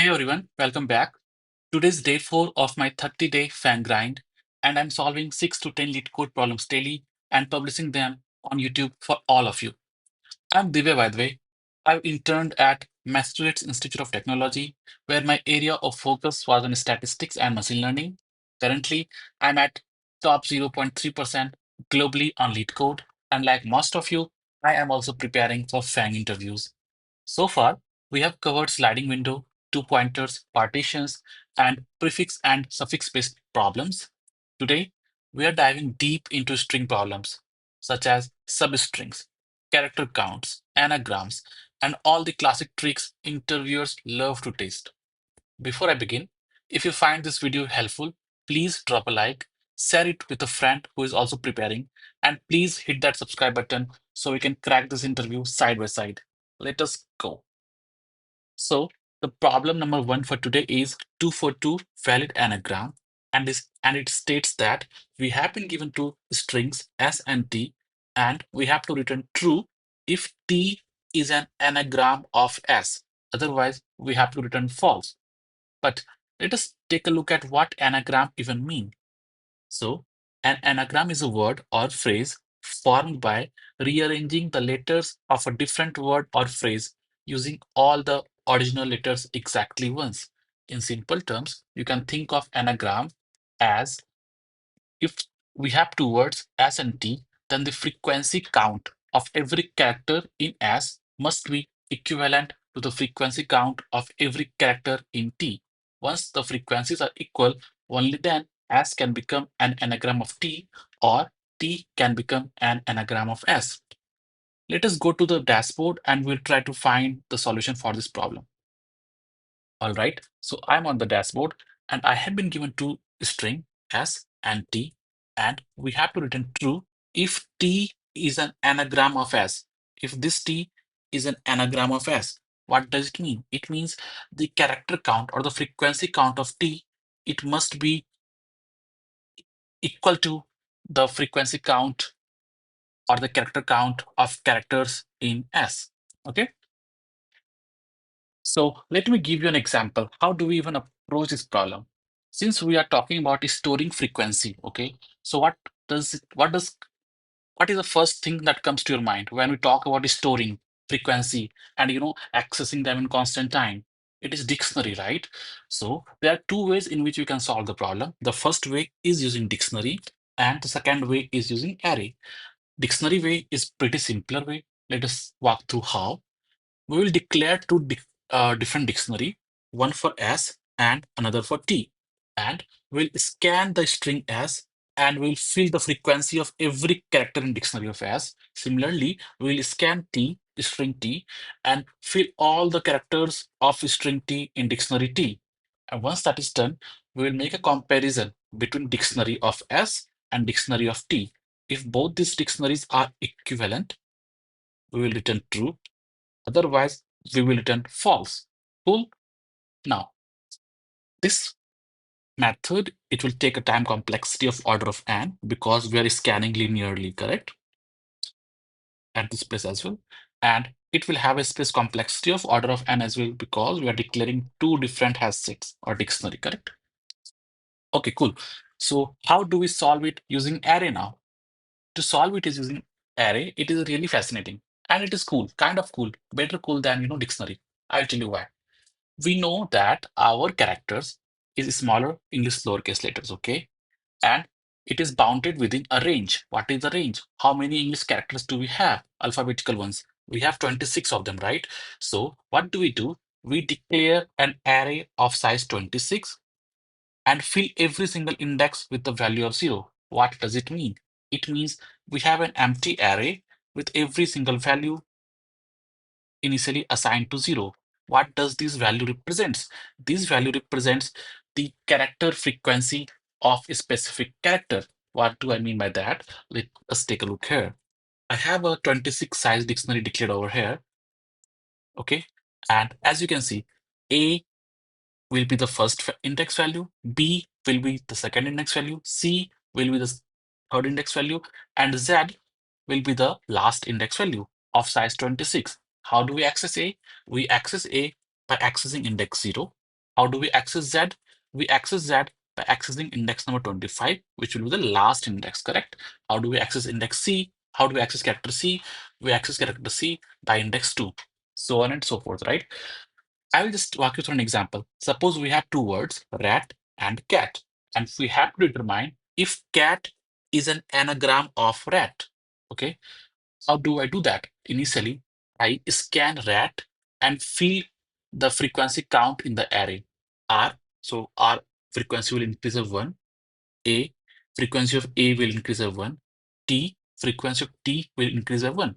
Hey everyone, welcome back. Today's day 4 of my 30-day FAANG grind, and I'm solving 6 to 10 lead code problems daily and publishing them on YouTube for all of you. I'm Divya, by the way. I've interned at Massachusetts Institute of Technology, where my area of focus was on statistics and machine learning. Currently, I'm at top 0.3% globally on LeetCode, and like most of you, I am also preparing for FAANG interviews. So far, we have covered sliding window, two pointers, partitions, and prefix and suffix based problems. Today, we are diving deep into string problems, such as substrings, character counts, anagrams, and all the classic tricks interviewers love to test. Before I begin, if you find this video helpful, please drop a like, share it with a friend who is also preparing, and please hit that subscribe button so we can crack this interview side by side. Let us go. So the problem number one for today is 242 valid anagram, and it states that we have been given two strings S and T, and we have to return true if T is an anagram of S. Otherwise, we have to return false. But let us take a look at what anagram even mean. So, an anagram is a word or phrase formed by rearranging the letters of a different word or phrase using all the original letters exactly once. In simple terms, you can think of anagram as if we have two words S and T, then the frequency count of every character in S must be equivalent to the frequency count of every character in T. Once the frequencies are equal, only then S can become an anagram of T or T can become an anagram of S. Let us go to the dashboard and we'll try to find the solution for this problem. All right, so I'm on the dashboard and I have been given two string S and T, and we have to return true if T is an anagram of S. If this T is an anagram of S, what does it mean? It means the character count or the frequency count of T, it must be equal to the frequency count or the character count of characters in S. Okay. So let me give you an example. How do we even approach this problem? Since we are talking about storing frequency, okay? So what is the first thing that comes to your mind when we talk about storing frequency and accessing them in constant time? It is dictionary, right? So there are two ways in which we can solve the problem. The first way is using dictionary, and the second way is using array. Dictionary way is pretty simpler way. Let us walk through how. We will declare two different dictionary, one for S and another for T. And we'll scan the string S and we'll fill the frequency of every character in dictionary of S. Similarly, we'll scan T, string T, and fill all the characters of string T in dictionary T. And once that is done, we will make a comparison between dictionary of S and dictionary of T. If both these dictionaries are equivalent, we will return true. Otherwise, we will return false. Cool. Now, this method, it will take a time complexity of order of n because we are scanning linearly, correct? At this place as well. And it will have a space complexity of order of n as well because we are declaring two different hash sets or dictionary, correct? Okay, cool. So how do we solve it using array now? To solve it is using array, it is really fascinating. And it is cool, kind of cool, better cool than dictionary. I'll tell you why. We know that our characters is smaller English lowercase letters, okay? And it is bounded within a range. What is the range? How many English characters do we have? Alphabetical ones. We have 26 of them, right? So what do? We declare an array of size 26 and fill every single index with the value of 0. What does it mean? It means we have an empty array with every single value initially assigned to 0. What does this value represents? This value represents the character frequency of a specific character. What do I mean by that? Let us take a look here. I have a 26 size dictionary declared over here. Okay. And as you can see, A will be the first index value, B will be the second index value, C will be the third index value, and Z will be the last index value of size 26. How do we access A? We access A by accessing index 0. How do we access Z? We access Z by accessing index number 25, which will be the last index, correct? How do we access index C? How do we access character C? We access character C by index 2, so on and so forth, right? I will just walk you through an example. Suppose we have two words, rat and cat, and we have to determine if cat is an anagram of rat. Okay, how do I do that? Initially, I scan rat and fill the frequency count in the array. R, so R frequency will increase of 1. A, frequency of A will increase of 1. T, frequency of T will increase of 1.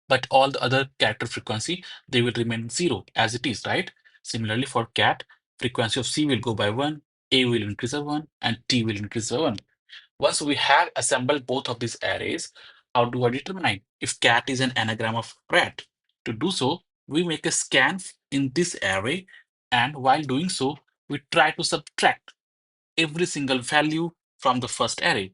But all the other character frequency, they will remain 0 as it is, right? Similarly, for cat, frequency of C will go by 1, A will increase by 1, and T will increase by 1. Once we have assembled both of these arrays, how do I determine if cat is an anagram of rat? To do so, we make a scan in this array, and while doing so, we try to subtract every single value from the first array.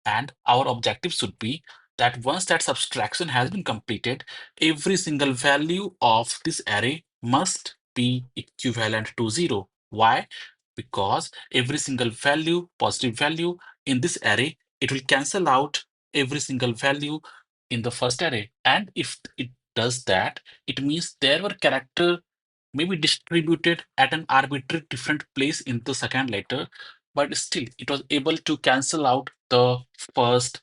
And our objective should be that once that subtraction has been completed, every single value of this array must be equivalent to 0. Why? Because every single value, positive value in this array, it will cancel out every single value in the first array. And if it does that, it means there were character may be distributed at an arbitrary different place in the second letter, but still it was able to cancel out the first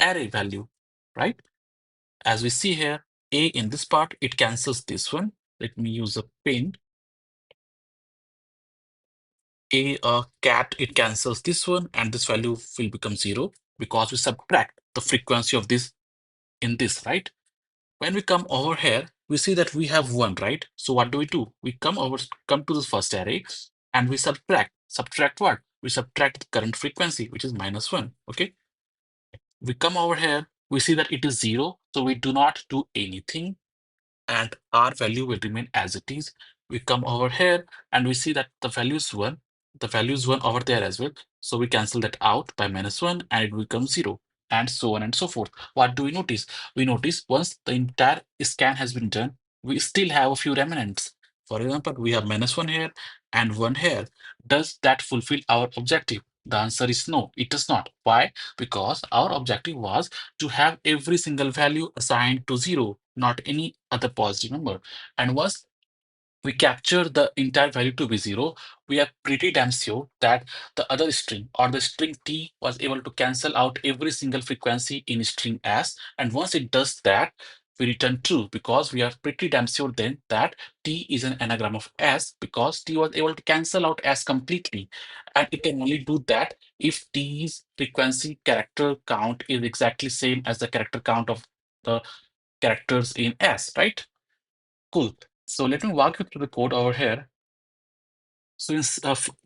array value, right? As we see here, A in this part, it cancels this one. Let me use a pen. A cat, it cancels this one, and this value will become 0 because we subtract the frequency of this in this, right? When we come over here, we see that we have 1, right? So what do? We come to this first array and we subtract. Subtract what? We subtract the current frequency, which is -1, okay? We come over here, we see that it is 0, so we do not do anything, and our value will remain as it is. We come over here and we see that the value is 1. The value is 1 over there as well. So we cancel that out by -1 and it becomes 0, and so on and so forth. What do we notice? We notice once the entire scan has been done, we still have a few remnants. For example, we have -1 here and 1 here. Does that fulfill our objective? The answer is no, it does not. Why? Because our objective was to have every single value assigned to 0, not any other positive number. And once we capture the entire value to be 0, we are pretty damn sure that the other string or the string T was able to cancel out every single frequency in string S. And once it does that, we return true because we are pretty damn sure then that T is an anagram of S because T was able to cancel out S completely. And it can only do that if T's frequency character count is exactly same as the character count of the characters in S, right? Cool. So let me walk you through the code over here. So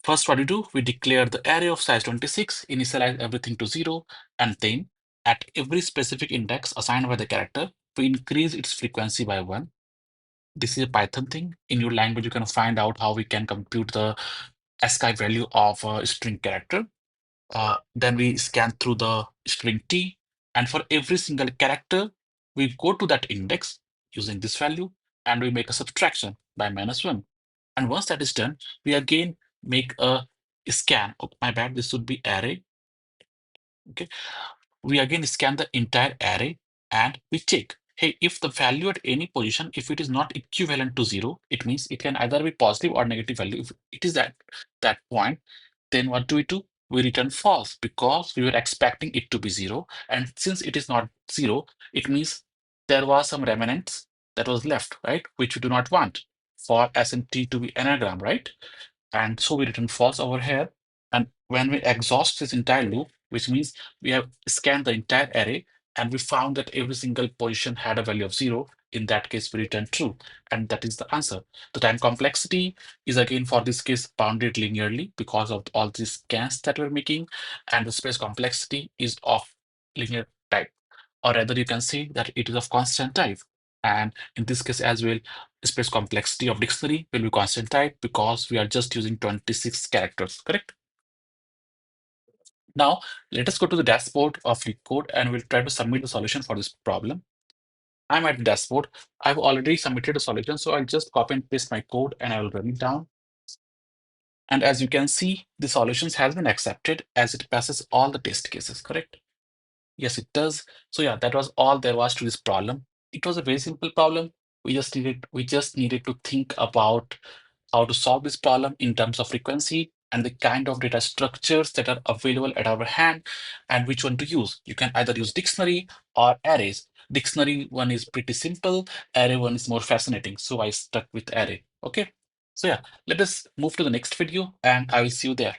first what we do, we declare the array of size 26, initialize everything to 0, and then at every specific index assigned by the character, we increase its frequency by 1. This is a Python thing. In your language, you can find out how we can compute the ASCII value of a string character. Then we scan through the string T, and for every single character, we go to that index using this value, and we make a subtraction by -1. And once that is done, we again make a scan. Oh, my bad, this would be array. Okay, we again scan the entire array and we check, hey, if the value at any position, if it is not equivalent to 0, it means it can either be positive or negative value. If it is at that point, then what do? We return false because we were expecting it to be 0. And since it is not 0, it means there was some remnants that was left, right? Which we do not want for S and T to be anagram, right? And so we return false over here. And when we exhaust this entire loop, which means we have scanned the entire array and we found that every single position had a value of 0, in that case, we return true. And that is the answer. The time complexity is again for this case bounded linearly because of all these scans that we're making. And the space complexity is of linear type. Or rather, you can say that it is of constant type. And in this case as well, space complexity of dictionary will be constant type because we are just using 26 characters, correct? Now, let us go to the dashboard of LeetCode and we'll try to submit the solution for this problem. I'm at the dashboard. I've already submitted a solution, so I'll just copy and paste my code and I will run it down. And as you can see, the solutions has been accepted as it passes all the test cases, correct? Yes, it does. So yeah, that was all there was to this problem. It was a very simple problem. We just needed to think about how to solve this problem in terms of frequency and the kind of data structures that are available at our hand and which one to use. You can either use dictionary or arrays. Dictionary one is pretty simple, array one is more fascinating. So I stuck with array. Okay. So yeah, let us move to the next video and I will see you there.